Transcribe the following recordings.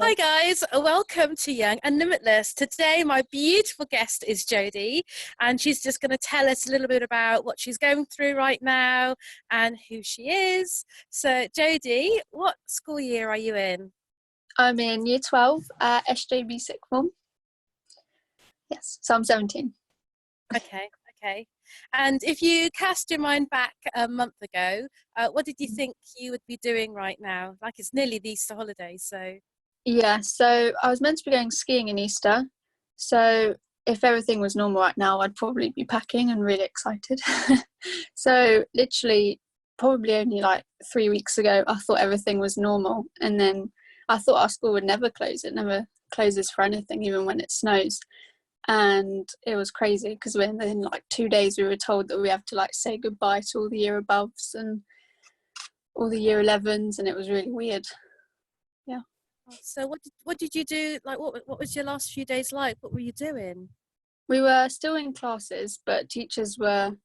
Hi guys, welcome to Young and Limitless. Today my beautiful guest is Jodi, and she's just going to tell us a little bit about what she's going through right now and who she is. So Jodi, what school year are you in? I'm in year 12 at SJB sixth form. Yes, so I'm 17. Okay. And if you cast your mind back a month ago, what did you think you would be doing right now? Like, it's nearly the Easter holidays, so... Yeah, so I was meant to be going skiing in Easter. So if everything was normal right now, I'd probably be packing and really excited. So literally, probably only like 3 weeks ago, I thought everything was normal. And then I thought our school would never close. It never closes for anything, even when it snows. And it was crazy because within like 2 days we were told that we have to like say goodbye to all the year aboves and all the year 11s, and it was really weird. Yeah. So what did you do? Like, what was your last few days like? What were you doing? We were still in classes, but teachers were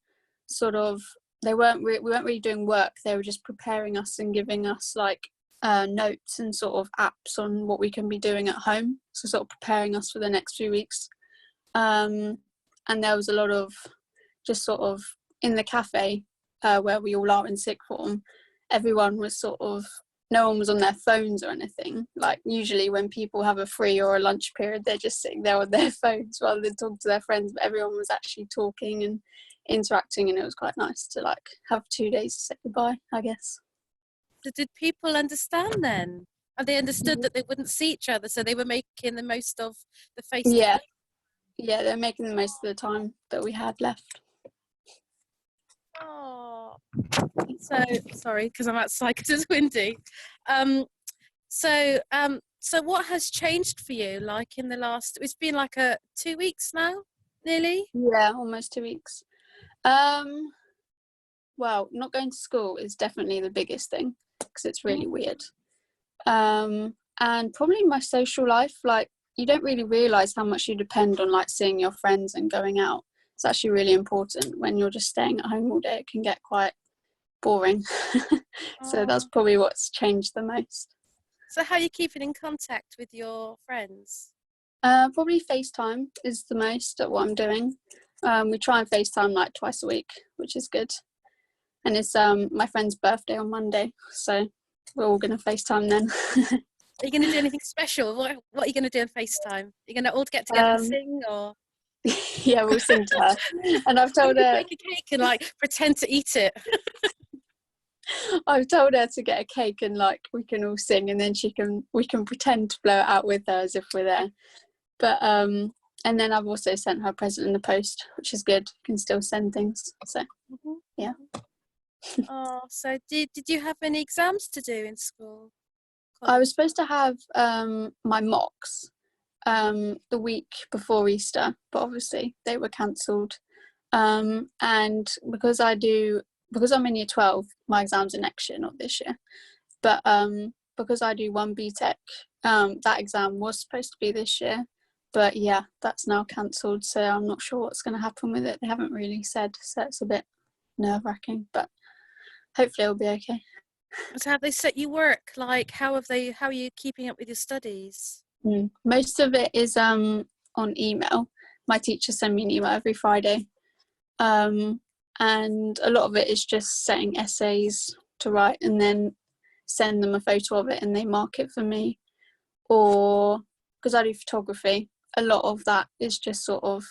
sort of, we weren't really doing work. They were just preparing us and giving us like notes and sort of apps on what we can be doing at home, so sort of preparing us for the next few weeks. And there was a lot of just sort of in the cafe where we all are in sixth form, everyone was sort of, no one was on their phones or anything. Like usually when people have a free or a lunch period, they're just sitting there on their phones rather than talking to their friends, but everyone was actually talking and interacting, and it was quite nice to like have 2 days to say goodbye, I guess. So did people understand then? And they understood that they wouldn't see each other, so they were making the most of the face to Yeah, face. yeah, they're making the most of the time that we had left. Oh, so sorry because I'm outside because it's windy. So what has changed for you? Like in the last, it's been like 2 weeks now, nearly. Yeah, almost 2 weeks. Well, not going to school is definitely the biggest thing because it's really weird. And probably my social life, like you don't really realize how much you depend on like seeing your friends and going out. It's actually really important. When you're just staying at home all day, it can get quite boring. So that's Oh. probably what's changed the most. So how are you keeping in contact with your friends? Probably FaceTime is the most at what I'm doing. We try and FaceTime like twice a week, which is good. And it's my friend's birthday on Monday, so we're all going to FaceTime then. Are you going to do anything special? What are you going to do on FaceTime? You're going to all get together and Um, sing, or yeah, we'll sing to her. And I've or you told can her, bake a cake and like pretend to eat it? I've told her to get a cake and like we can all sing, and then we can pretend to blow it out with her as if we're there. But and then I've also sent her a present in the post, which is good. You can still send things. So yeah. Oh, so did you have any exams to do in school? I College? was supposed to have my mocks the week before Easter, but obviously they were cancelled. And because I'm in year 12, my exams are next year, not this year. But because I do one BTEC, that exam was supposed to be this year. But yeah, that's now cancelled, so I'm not sure what's going to happen with it. They haven't really said, so it's a bit nerve-wracking, but hopefully it'll be okay. So have they set you work? Like how are you keeping up with your studies? Most of it is on email. My teachers send me an email every Friday, and a lot of it is just setting essays to write and then send them a photo of it and they mark it for me. Or because I do photography, a lot of that is just sort of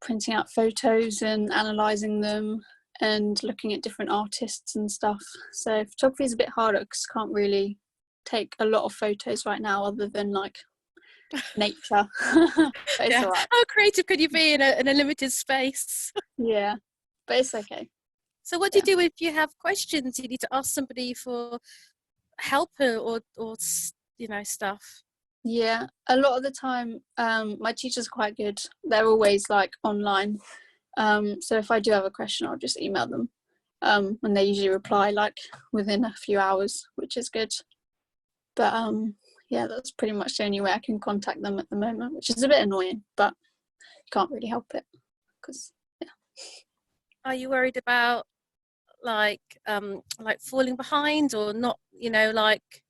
printing out photos and analysing them and looking at different artists and stuff. So photography is a bit harder because I can't really take a lot of photos right now other than like nature. But it's Yeah. all right. How creative could you be in a limited space? Yeah, but it's okay. So what do you Yeah. do if you have questions? You need to ask somebody for help or stuff. Yeah, a lot of the time, my teachers are quite good. They're always like online. So if I do have a question, I'll just email them. And they usually reply like within a few hours, which is good. But yeah, that's pretty much the only way I can contact them at the moment, which is a bit annoying, but you can't really help it because yeah. Are you worried about like falling behind or not, like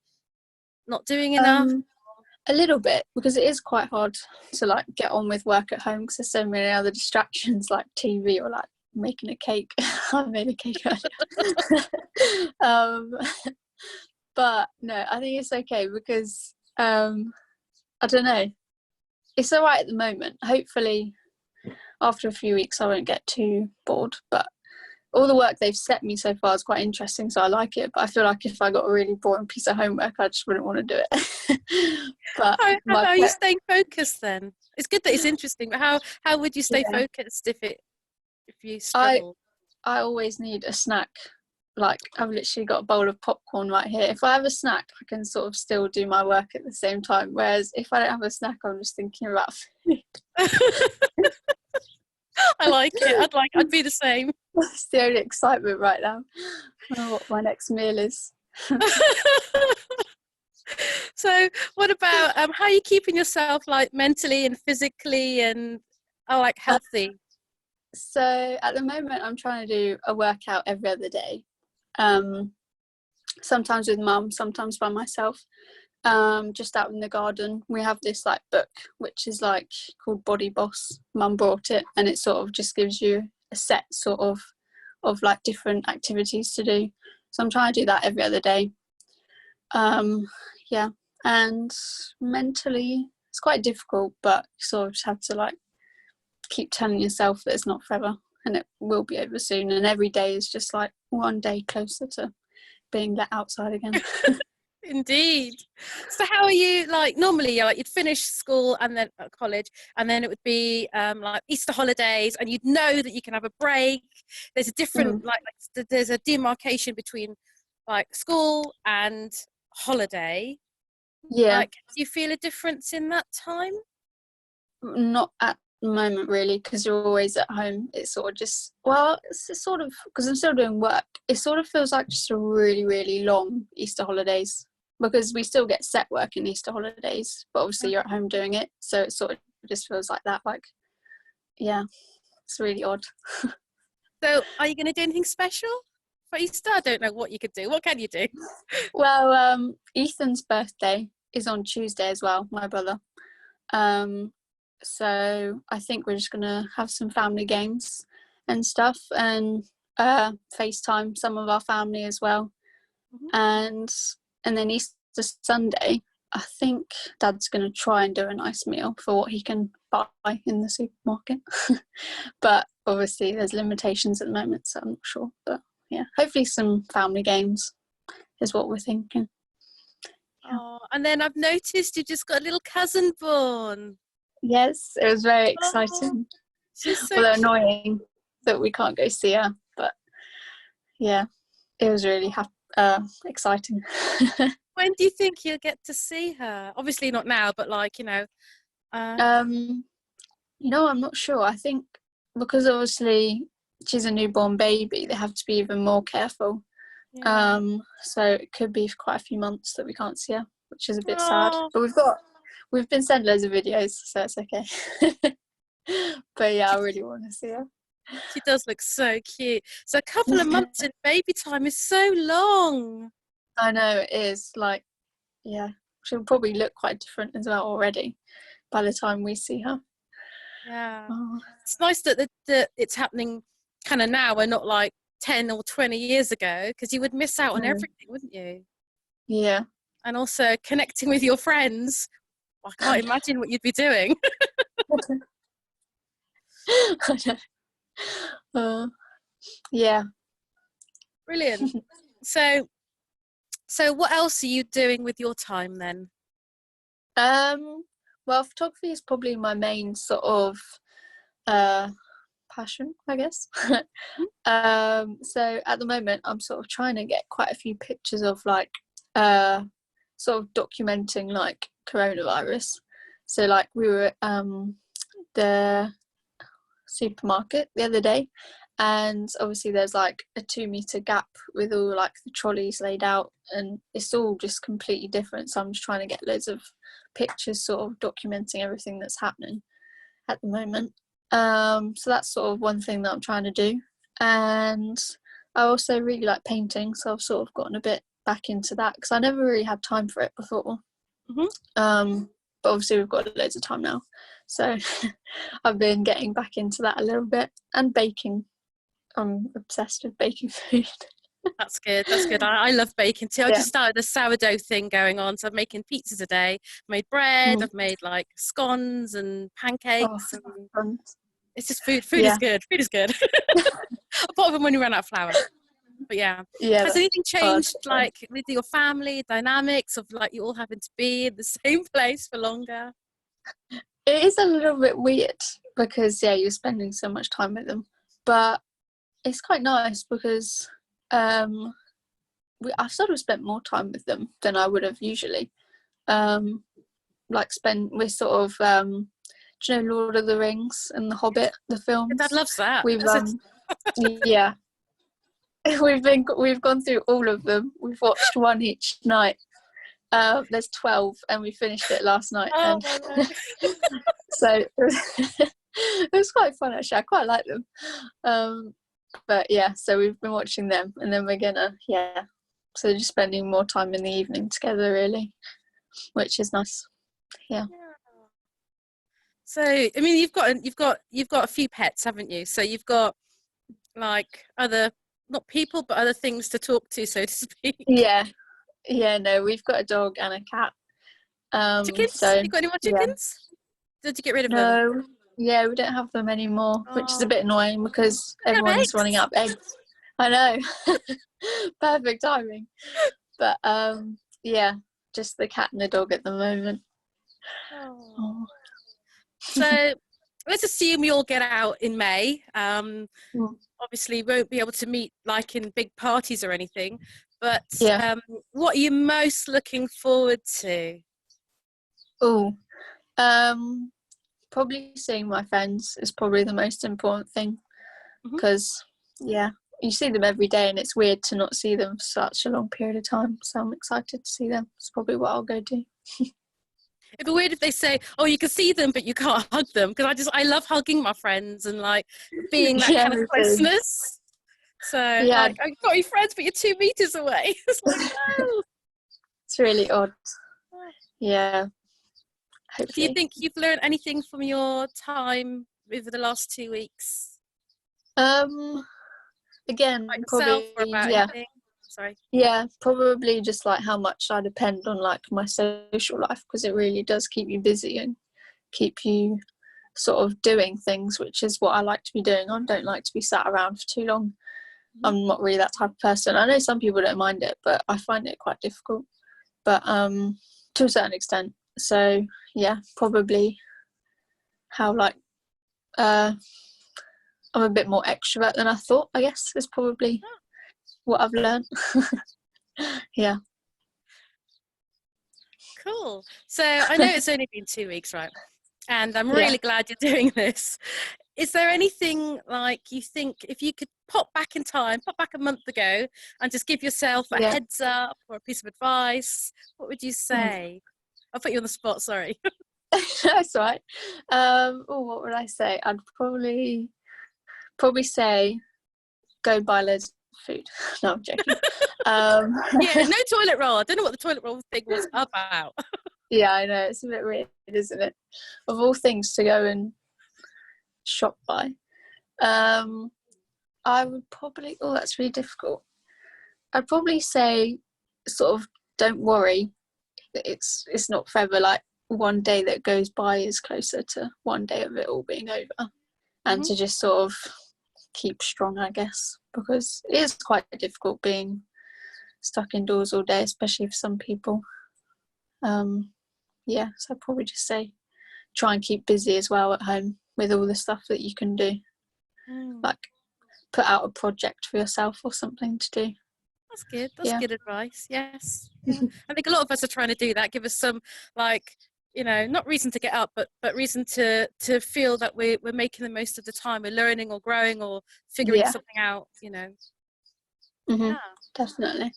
not doing enough? A little bit, because it is quite hard to like get on with work at home because there's so many other distractions like TV or like making a cake. I made a cake earlier. But no, I think it's okay because I don't know. It's all right at the moment. Hopefully, after a few weeks, I won't get too bored. But all the work they've set me so far is quite interesting, so I like it. But I feel like if I got a really boring piece of homework, I just wouldn't want to do it. But How are you staying focused then? It's good that it's interesting, but how would you stay yeah, focused if you I struggle? I always need a snack. Like I've literally got a bowl of popcorn right here. If I have a snack, I can sort of still do my work at the same time. Whereas if I don't have a snack, I'm just thinking about food. I like it. I'd be the same. That's the only excitement right now. I don't know what my next meal is. So what about how are you keeping yourself like mentally and physically and like healthy? So at the moment, I'm trying to do a workout every other day. Um, Sometimes with mum, sometimes by myself. Just out in the garden, we have this like book which is like called Body Boss. Mum brought it, and it sort of just gives you a set sort of like different activities to do. So I'm trying to do that every other day. Yeah, and mentally it's quite difficult, but you sort of just have to like keep telling yourself that it's not forever and it will be over soon, and every day is just like one day closer to being let outside again. Indeed. So how are you like normally like you'd finish school and then college and then it would be like Easter holidays and you'd know that you can have a break. There's a different Mm. there's a demarcation between like school and holiday. Yeah, Like do you feel a difference in that time? not at the moment really, because you're always at home. It's sort of just, well, it's sort of, because I'm still doing work, it sort of feels like just a really really long Easter holidays, because we still get set work in Easter holidays, but obviously you're at home doing it, so it sort of just feels like that. Like, yeah, it's really odd. So are you going to do anything special for Easter? I don't know what you could do. What can you do? Well, Ethan's birthday is on Tuesday as well, my brother. um so I think we're just gonna have some family games and stuff, and FaceTime some of our family as well. Mhm. and and then Easter Sunday, I think Dad's gonna try and do a nice meal for what he can buy in the supermarket. But obviously there's limitations at the moment, so I'm not sure, but yeah, hopefully some family games is what we're thinking. Yeah. Oh, and then I've noticed you just got a little cousin born. Yes, it was very Oh, exciting. she's so Although cute. annoying that we can't go see her, but yeah, it was really exciting. When do you think you'll get to see her? Obviously not now, but like, uh, um, I'm not sure. I think because obviously she's a newborn baby, they have to be even more careful. yeah. So it could be quite a few months that we can't see her, which is a bit sad. Oh, But we've been sent loads of videos, so it's okay. But yeah, she, I really want to see her. she does look so cute. So a couple of months in baby time is so long. I know it is. Like, yeah, she'll probably look quite different as well already by the time we see her. Yeah. Oh, It's nice that it's happening kind of now and not like 10 or 20 years ago, because you would miss out on mm, everything, wouldn't you? yeah. And also connecting with your friends. I can't imagine what you'd be doing. I know. Uh, yeah. Brilliant. So, so what else are you doing with your time then? Um, well, photography is probably my main sort of uh passion, I guess. So at the moment I'm sort of trying to get quite a few pictures of like sort of documenting like coronavirus. So like we were at the supermarket the other day, and obviously there's like a 2 meter gap with all like the trolleys laid out, and it's all just completely different, so I'm just trying to get loads of pictures sort of documenting everything that's happening at the moment. So that's sort of one thing that I'm trying to do. And I also really like painting, so I've sort of gotten a bit back into that because I never really had time for it before. Hmm. but obviously we've got loads of time now, so I've been getting back into that a little bit, and baking. I'm obsessed with baking food. That's good. That's good. I love baking too. I Yeah. just started a sourdough thing going on, so I'm making pizzas a day. I've made bread. Mm. I've made like scones and Oh, pancakes, and fun. it's just food. Food is Yeah. good. Food is good. Apart from when you run out of flour. But yeah, Yeah. has anything Oh, changed, that's fun. like with your family dynamics of like you all having to be in the same place for longer? It is a little bit weird because yeah, you're spending so much time with them, but it's quite nice because I've sort of spent more time with them than I would have usually. We're sort of do you know Lord of the Rings and The Hobbit, the Your dad films? loves that. We've yeah, we've gone through all of them. We've watched one each night. There's 12 and we finished it last night, Oh and my word. so it was quite fun actually. I quite like them. But yeah, so we've been watching them, and then we're gonna so just spending more time in the evening together really, which is nice. Yeah. So I mean, you've got a few pets, haven't you? So you've got like other, not people, but other things to talk to, so to speak. Yeah, no, we've got a dog and a cat. Chickens? So You got any more yeah. chickens? Did you get rid of them? No, yeah, we don't have them anymore, which is a Oh, bit annoying because you have everyone's running eggs. out of eggs. I know. Perfect timing. But yeah, just the cat and the dog at the moment. Oh. Oh. So let's assume we all get out in May. Mm. Obviously, we won't be able to meet like in big parties or anything. But Yeah. what are you most looking forward to? Oh. Probably seeing my friends is probably the most important thing Hmm. because yeah, you see them every day and it's weird to not see them for such a long period of time. So I'm excited to see them. It's probably what I'll go do. It'd be weird if they say, "Oh, you can see them, but you can't hug them," because I love hugging my friends and like being that Yeah, kind of me too. closeness. So Yeah, like, I've got your friends, but you're 2 meters away. It's like no. it's really odd. Yeah, Do you hopefully. think you've learned anything from your time over the last 2 weeks, Um, about Again, yourself or probably about anything? Sorry. yeah, probably just like how much I depend on like my social life because it really does keep you busy and keep you sort of doing things, which is what I like to be doing. I don't like to be sat around for too long. Mhm. I'm not really that type of person. I know some people don't mind it, but I find it quite difficult. But to a certain extent. So yeah, probably how like uh I'm a bit more extrovert than I thought, I guess, is probably what I've learned. Yeah. Cool. So I know it's only been 2 weeks, right? And I'm Yeah. really glad you're doing this. Is there anything like you think if you could pop back in time, pop back a month ago and just give yourself a Yeah. heads up or a piece of advice, what would you Mm. say? I'll put you on the spot, sorry. That's right. What would I say? I'd probably say go buy loads of food. No, I'm joking. Um, Yeah, no toilet roll. I don't know what the toilet roll thing was about. yeah, I know it's a bit weird, isn't it? Of all things to go and shop by, um, I would probably. Oh, that's really difficult. I'd probably say, sort of, don't worry. It's not forever. Like one day that goes by is closer to one day of it all being over, and Hmm. to just sort of keep strong, I guess, because it is quite difficult being stuck indoors all day, especially for some people. Yeah, so I'd probably just say try and keep busy as well at home with all the stuff that you can do, Mm, like put out a project for yourself or something to do. that's good. That's Yeah. good advice. Yes. Yeah. I think a lot of us are trying to do that. Give us some like, not reason to get up, but reason to feel that we're making the most of the time. We're learning or growing or figuring Yeah. something out. Mhm. Yeah. Definitely.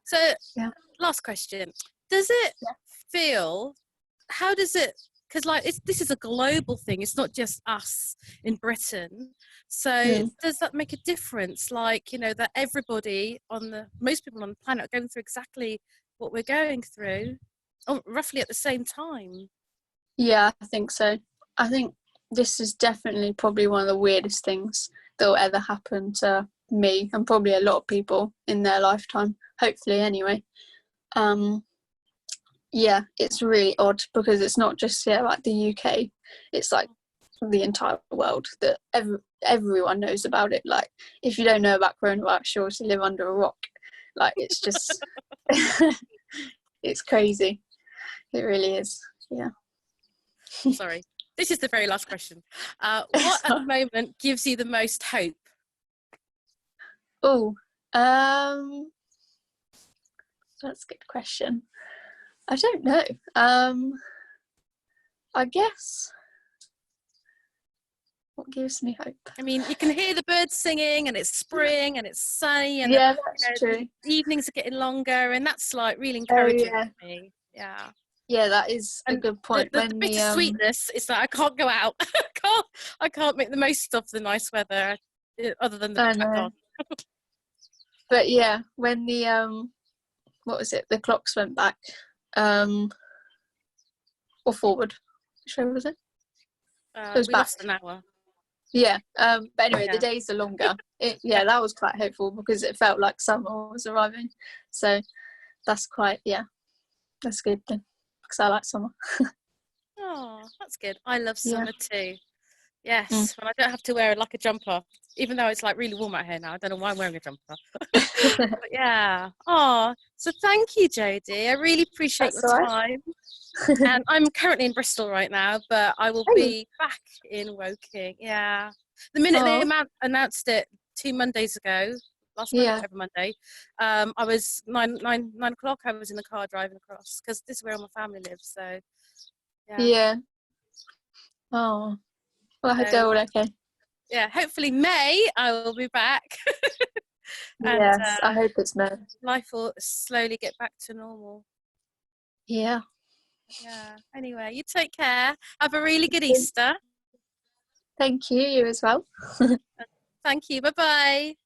So Yeah. last question. Does it Yeah. feel, how does it, because like this is a global thing, it's not just us in Britain, so Mm. does that make a difference, like that everybody most people on the planet are going through exactly what we're going through, roughly at the same time? Yeah, I think so. I think this is definitely probably one of the weirdest things that will ever happen to me and probably a lot of people in their lifetime, hopefully anyway. Yeah, it's really odd because it's not just like the UK, it's like the entire world that everyone knows about it. Like, if you don't know about coronavirus, you also live under a rock. Like, it's just it's crazy. It really is. Yeah. Sorry. This is the very last question. What at the moment gives you the most hope? Oh, that's a good question. I don't know. I guess what gives me hope. I mean, you can hear the birds singing, and it's spring, and it's sunny, and Yeah, that's true. the evenings are getting longer, and that's like really Oh encouraging yeah, for me. Yeah. yeah, that is a And good point. the bittersweetness is that I can't go out. I can't make the most of the nice weather, other than the I crack know, on. but yeah, when the what was it? The clocks went back, or forward. Which way was it? It was We back. lost an hour. Yeah. But anyway, the Yeah. days are longer. Yeah. That was quite hopeful because it felt like summer was arriving. So that's that's a good thing because I like summer. Oh, that's good. I love Yeah. summer too. Mm. Yes, when I don't have to wear like a jumper, even though it's like really warm out here now. I don't know why I'm wearing a jumper. But yeah. Oh, so thank you, Jodi. I really appreciate your That's all right. time. And I'm currently in Bristol right now, but I will Hey. be back in Woking. Yeah. The minute they Oh, announced it 2 Mondays ago, last Monday, yeah. whatever Monday, I was 9 o'clock. I was in the car driving across because this is where all my family lives. So yeah. Yeah. Oh, well, I hope they're So all okay. yeah, hopefully May I will be back, and Yes, I hope it's no. life will slowly get back to normal. Yeah. Yeah. Anyway, you take care. Have a really good Easter. Thank you. You as well. Thank you. Bye bye.